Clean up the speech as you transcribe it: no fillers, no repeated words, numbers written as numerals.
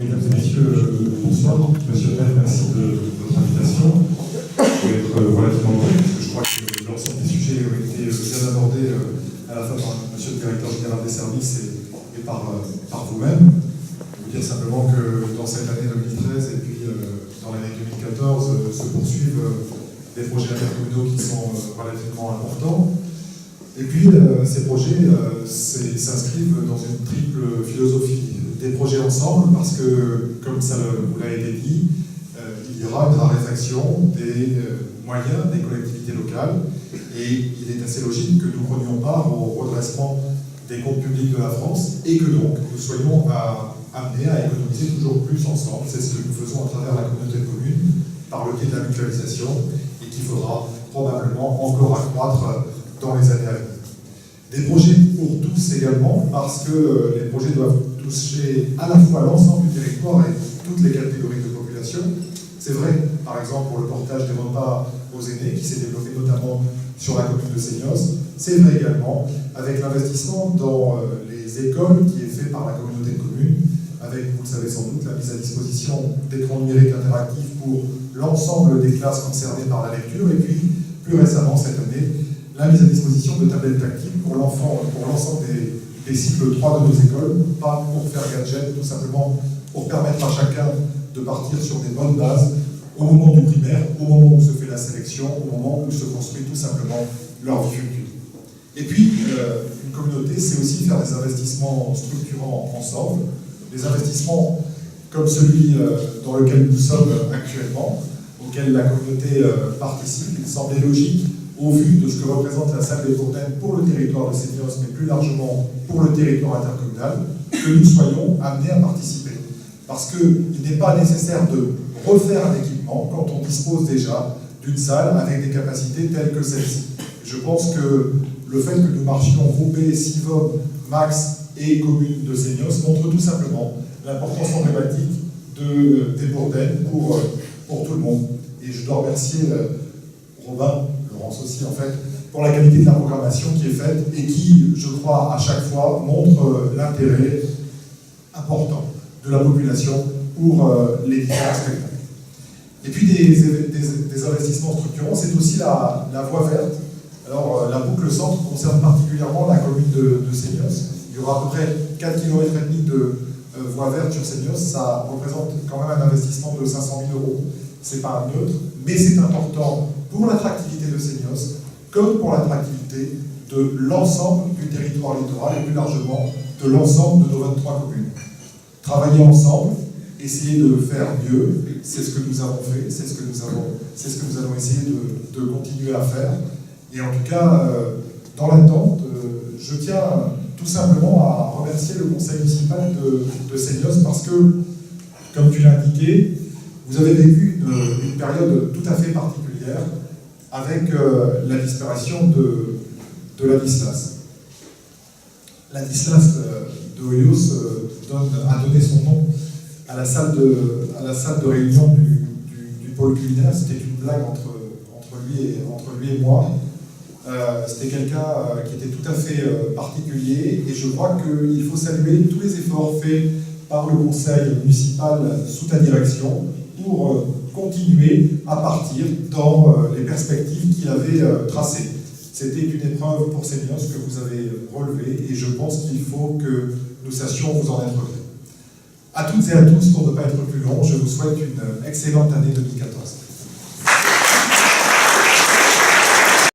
Mesdames et messieurs, bonsoir. Monsieur le maire, merci de votre invitation. Je vais être relativement bref, parce que je crois que l'ensemble des sujets ont été bien abordés à la fois par monsieur le directeur général des services et par vous-même. Je vais vous dire simplement que dans cette année 2013 et puis dans l'année 2014 se poursuivent des projets intercommunaux qui sont relativement importants. Et puis ces projets s'inscrivent dans une triple philosophie. Des projets ensemble, parce que, comme ça vous l'a été dit, il y aura une raréfaction des moyens des collectivités locales, et il est assez logique que nous prenions part au redressement des comptes publics de la France, et que donc nous soyons amenés à économiser toujours plus ensemble. C'est ce que nous faisons à travers la communauté de communes, par le biais de la mutualisation, et qu'il faudra probablement encore accroître dans les années à venir. Des projets pour tous également, parce que les projets doivent toucher à la fois l'ensemble du territoire et toutes les catégories de population. C'est vrai, par exemple, pour le portage des repas aux aînés, qui s'est développé notamment sur la commune de Seignos. C'est vrai également avec l'investissement dans les écoles qui est fait par la communauté de communes, avec, vous le savez sans doute, la mise à disposition d'écrans numériques interactifs pour l'ensemble des classes concernées par la lecture, et puis, plus récemment, cette année, la mise à disposition de tablettes tactiles pour l'ensemble des cycles 3 de nos écoles, pas pour faire gadget, tout simplement pour permettre à chacun de partir sur des bonnes bases au moment du primaire, au moment où se fait la sélection, au moment où se construit tout simplement leur vie future. Et puis, une communauté, c'est aussi faire des investissements structurants ensemble, des investissements comme celui dans lequel nous sommes actuellement, auquel la communauté participe. Il semblait logique, au vu de ce que représente la salle des Bourdaines pour le territoire de Seignos, mais plus largement pour le territoire intercommunal, que nous soyons amenés à participer. Parce qu'il n'est pas nécessaire de refaire un équipement quand on dispose déjà d'une salle avec des capacités telles que celle-ci. Je pense que le fait que nous marchions groupés, Sivom, Max et Commune de Seignos montre tout simplement l'importance emblématique des Bourdaines pour tout le monde. Et je dois remercier Robin, Laurence aussi en fait, pour la qualité de la programmation qui est faite et qui, je crois, à chaque fois montre l'intérêt important de la population pour les différents spectacles. Et puis des investissements structurants, c'est aussi la voie verte. Alors la boucle centre concerne particulièrement la commune de Seignos. Il y aura à peu près 4,5 km de voie verte sur Seignos. Ça représente quand même un investissement de 500 000 €. C'est pas un neutre, mais c'est important pour l'attractivité de Seignos, comme pour l'attractivité de l'ensemble du territoire littoral et plus largement de l'ensemble de nos 23 communes. Travailler ensemble, essayer de faire mieux, c'est ce que nous avons fait, c'est ce que nous allons essayer de continuer à faire. Et en tout cas, dans l'attente, je tiens tout simplement à remercier le conseil municipal de Seignos parce que, comme tu l'as indiqué, vous avez vécu une période tout à fait particulière avec la disparition de Ladislas. Ladislas de Hoyos a donné son nom à la salle de réunion du pôle culinaire. C'était une blague entre lui et moi. C'était quelqu'un qui était tout à fait particulier, et je crois qu'il faut saluer tous les efforts faits par le conseil municipal sous ta direction pour continuer à partir dans les perspectives qu'il avait tracées. C'était une épreuve pour Seignos que vous avez relevée, et je pense qu'il faut que nous sachions vous en être gré. À toutes et à tous, pour ne pas être plus long, je vous souhaite une excellente année 2014.